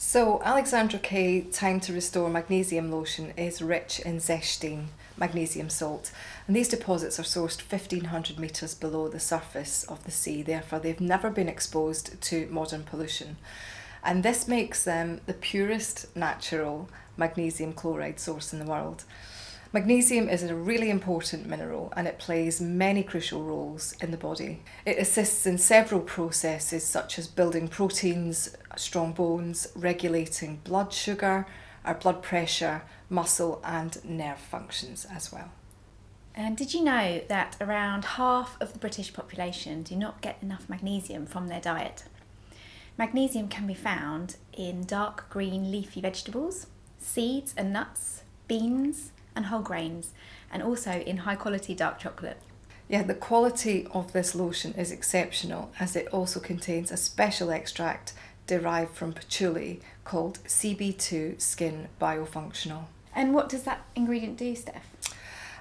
So Alexandra K Time to Restore Magnesium Lotion is rich in Zechstein magnesium salt, and these deposits are sourced 1500 metres below the surface of the sea, therefore they've never been exposed to modern pollution, and this makes them the purest natural magnesium chloride source in the world. Magnesium is a really important mineral and it plays many crucial roles in the body. It assists in several processes such as building proteins, strong bones, regulating blood sugar, our blood pressure, muscle and nerve functions as well. And did you know that around half of the British population do not get enough magnesium from their diet? Magnesium can be found in dark green leafy vegetables, seeds and nuts, beans, and whole grains, and also in high quality dark chocolate. Yeah, the quality of this lotion is exceptional as it also contains a special extract derived from patchouli called CB2 Skin Biofunctional. And what does that ingredient do, Steph?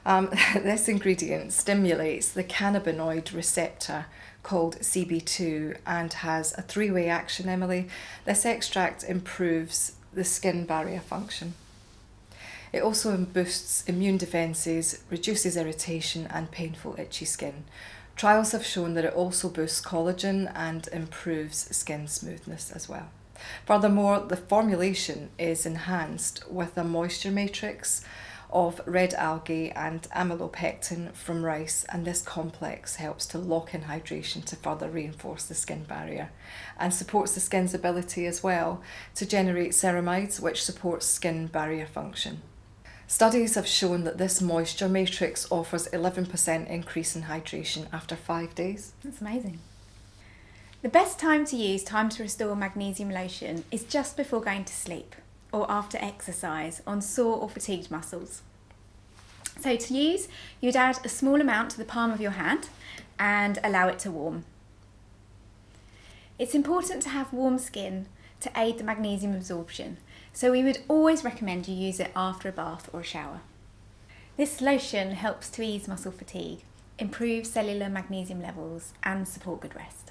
This ingredient stimulates the cannabinoid receptor called CB2 and has a three-way action, Emily. This extract improves the skin barrier function. It also boosts immune defences, reduces irritation and painful itchy skin. Trials have shown that it also boosts collagen and improves skin smoothness as well. Furthermore, the formulation is enhanced with a moisture matrix of red algae and amylopectin from rice, and this complex helps to lock in hydration to further reinforce the skin barrier and supports the skin's ability as well to generate ceramides, which supports skin barrier function. Studies have shown that this moisture matrix offers 11% increase in hydration after 5 days. That's amazing. The best time to use Time to Restore Magnesium Lotion is just before going to sleep or after exercise on sore or fatigued muscles. So to use, you'd add a small amount to the palm of your hand and allow it to warm. It's important to have warm skin to aid the magnesium absorption, so we would always recommend you use it after a bath or a shower. This lotion helps to ease muscle fatigue, improve cellular magnesium levels and support good rest.